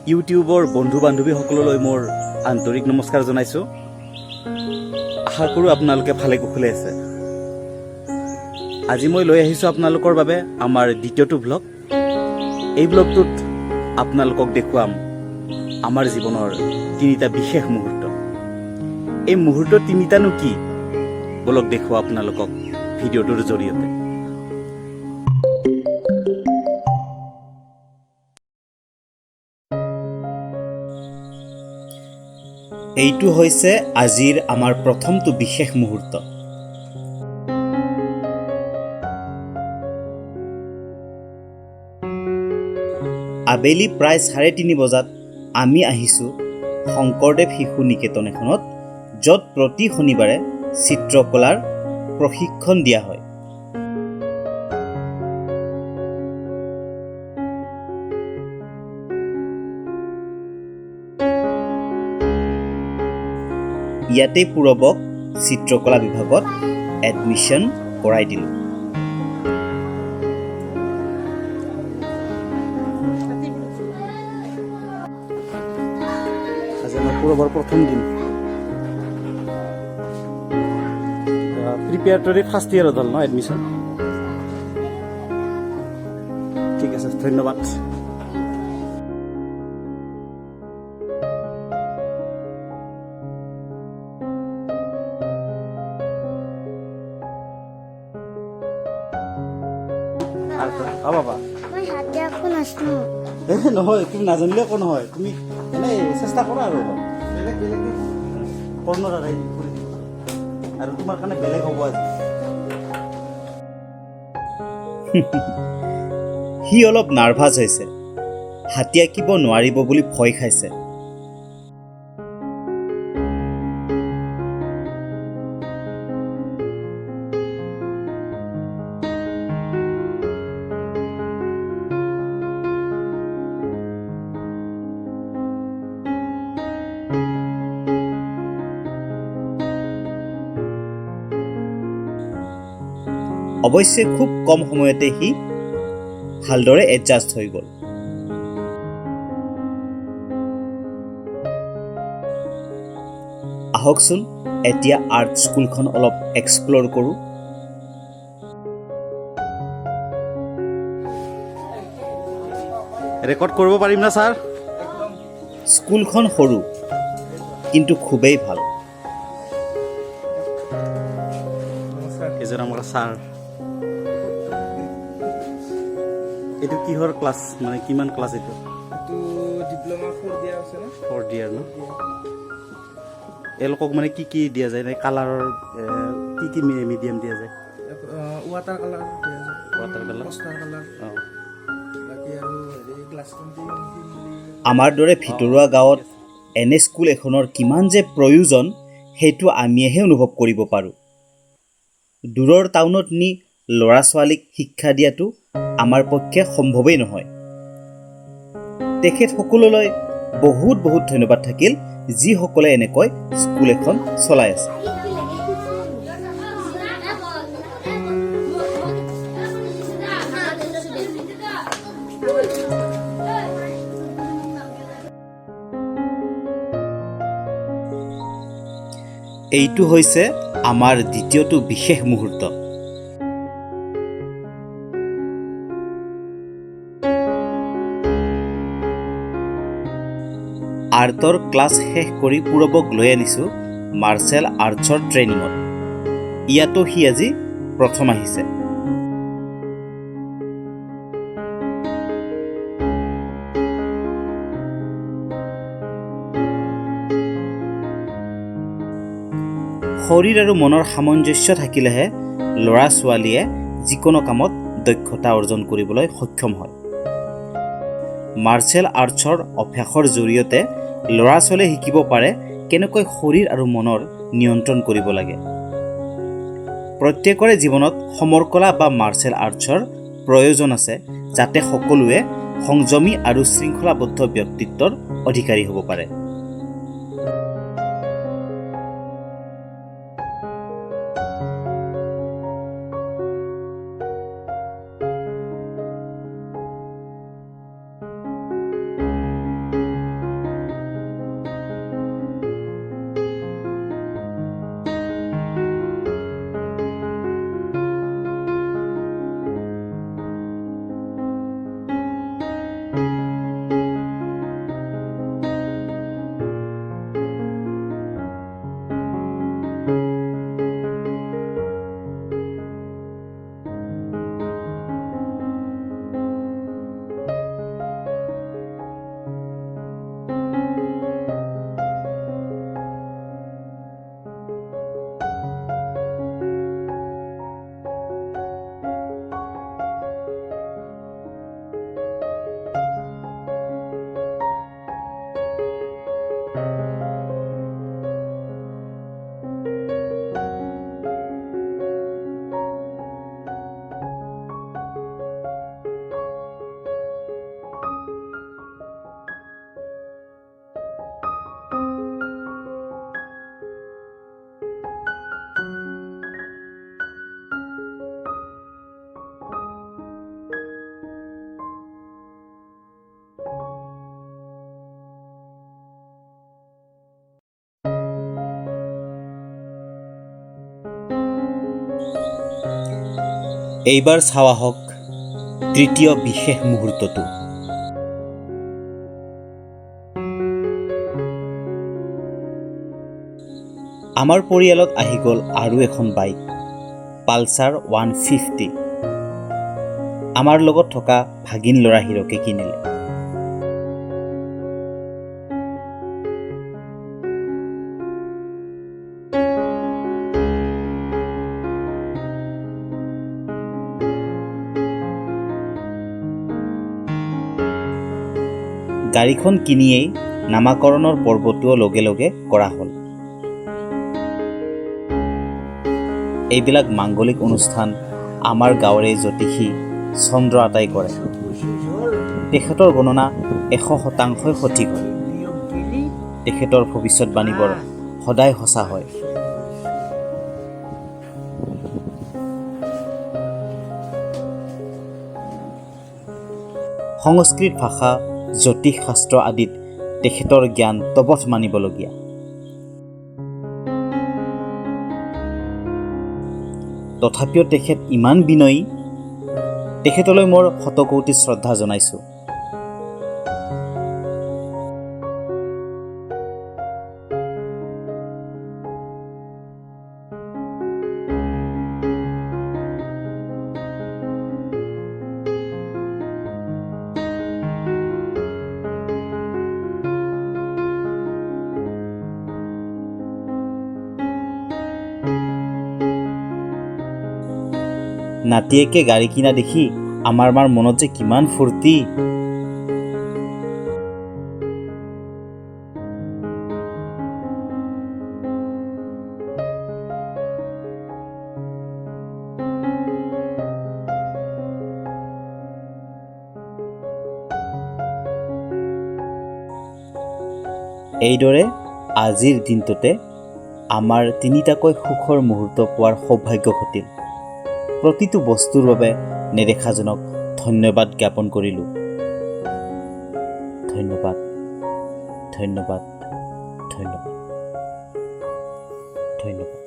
ইউটিউবৰ বন্ধু বান্ধৱীসকললৈ মোৰ আন্তৰিক নমস্কাৰ জনাইছোঁ। আশা কৰোঁ আপোনালোকে ভালে কুশলে আছে। আজি মই লৈ আহিছোঁ আপোনালোকৰ বাবে আমাৰ দ্বিতীয়টো ব্লগ। এই ব্লগটোত আপোনালোকক দেখুৱাম আমাৰ জীৱনৰ তিনিটা বিশেষ মুহূৰ্ত। এই মুহূৰ্ত তিনিটানো কি বলক দেখুৱাওঁ আপোনালোকক ভিডিঅ'টোৰ জৰিয়তে। এইটো হৈছে আজিৰ আমাৰ প্ৰথমটো বিশেষ মুহূৰ্ত। আবেলি প্ৰায় 3:30 বজাত আমি আহিছোঁ শংকৰদেৱ শিশু নিকেতন এখনত, য'ত প্ৰতি শনিবাৰে চিত্ৰকলাৰ প্ৰশিক্ষণ দিয়া হয়। ইয়াতে পূৰবক চিত্ৰকলা বিভাগত এডমিশ্যন কৰাই দিলোঁ। আজি আমাৰ পূৰবৰ প্ৰথম দিন। প্ৰিপেয়াৰটৰী ফাৰ্ষ্ট ইয়েৰত হ'ল ন এডমিশ্যন? ঠিক আছে, ধন্যবাদ। বাবা নহয়, তুমি নাজানিলে একো নহয়, তুমি এনেই চেষ্টা কৰা আৰু বেলেগ বেলেগ কৰ্ণৰ আৰু তোমাৰ কাৰণে বেলেগ হ'ব আজি। সি অলপ নাৰ্ভাছ হৈছে, হাতী আঁকিব নোৱাৰিব বুলি ভয় খাইছে। অৱশ্যে খুব কম সময়তে সি ভালদৰে এডজাষ্ট হৈ গ'ল। আহকচোন এতিয়া আৰ্ট স্কুলখন অলপ এক্সপ্ল'ৰ কৰোঁ। ৰেকৰ্ড কৰিব পাৰিম না ছাৰ? স্কুলখন সৰু কিন্তু খুবেই ভাল। এজন আমাৰ ছাৰ। এইটো কিহৰ ক্লাছ, মানে কিমান ক্লাছ এইটো? ডিপ্ল'মা 4 দিয়া আছে না? 4 ইয়াৰ ন? এওঁলোকক মানে কি কি দিয়া যায়? কালাৰৰ কি কি মিডিয়াম দিয়া যায়? ৱাটাৰ কালাৰ দিয়া যায়, ৱাটাৰ কালাৰ, পোষ্টাৰ কালাৰ, বাকী আৰু হেৰি গ্লাছ পেইণ্টিং। আমাৰ দৰে ভিতৰুৱা গাঁৱত এনে স্কুল এখনৰ কিমান যে প্ৰয়োজন সেইটো আমিহে অনুভৱ কৰিব পাৰোঁ। দূৰৰ টাউনত নি ল'ৰা ছোৱালীক শিক্ষা দিয়াটো আমাৰ পক্ষে সম্ভৱেই নহয়। তেখেতসকললৈ বহুত বহুত ধন্যবাদ থাকিল, যিসকলে এনেকৈ স্কুল এখন চলাই আছে। এইটো হৈছে আমাৰ দ্বিতীয়টো বিশেষ মুহূৰ্ত। আৰ্টৰ ক্লাছ শেষ কৰি পূৰবক লৈ আনিছোঁ মাৰ্চেল আৰ্টছৰ ট্ৰেইনিঙত। ইয়াতো সি আজি প্ৰথম আহিছে। শৰীৰ আৰু মনৰ সামঞ্জস্য থাকিলেহে ল'ৰা ছোৱালীয়ে যিকোনো কামত দক্ষতা অৰ্জন কৰিবলৈ সক্ষম হয়। মাৰ্চেল আৰ্টছৰ অভ্যাসৰ জৰিয়তে ল'ৰা ছোৱালীয়ে শিকিব পাৰে কেনেকৈ শৰীৰ আৰু মনৰ নিয়ন্ত্ৰণ কৰিব লাগে। প্ৰত্যেকৰে জীৱনত সমৰকলা বা মাৰ্চেল আৰ্টছৰ প্ৰয়োজন আছে, যাতে সকলোৱে সংযমী আৰু শৃংখলাবদ্ধ ব্যক্তিত্বৰ অধিকাৰী হ'ব পাৰে। এইবাৰ চাৱা হওক তৃতীয় বিশেষ মুহূৰ্তটো। আমাৰ পৰিয়ালত আহি গ'ল আৰু এখন বাইক, পালচাৰ 150। আমাৰ লগত থকা ভাগিন ল'ৰা হিৰকে কিনিলে। গাড়ীখন কিনিয়েই নামাকৰণৰ পৰ্বটোও লগে লগে কৰা হ'ল। এইবিলাক মাংগলিক অনুষ্ঠান আমাৰ গাঁৱৰে জ্যোতিষী চন্দ্ৰ আতাই কৰে। তেখেতৰ গণনা 100% সঠিক হয়। তেখেতৰ ভৱিষ্যতবাণীবোৰ সদায় সঁচা হয়। সংস্কৃত ভাষা, জ্যোতিষ শাস্ত্ৰ আদিত তেখেতৰ জ্ঞান তবথ মানিবলগীয়া। তথাপিও তেখেত ইমান বিনয়ী, তেখেতলৈ মোৰ শতকোটি শ্ৰদ্ধা জনাইছোঁ। নাতিয়েকে গাড়ী কিনা দেখি আমাৰ মাৰ মনত যে কিমান ফূৰ্তি। এইদৰে আজিৰ দিনটোতে আমাৰ তিনিটাকৈ সুখৰ মুহূৰ্ত পোৱাৰ সৌভাগ্য ঘটিল। প্ৰতিটো বস্তুৰ বাবে নেদেখাজনক ধন্যবাদ জ্ঞাপন কৰিলোঁ। ধন্যবাদ, ধন্যবাদ, ধন্যবাদ, ধন্যবাদ।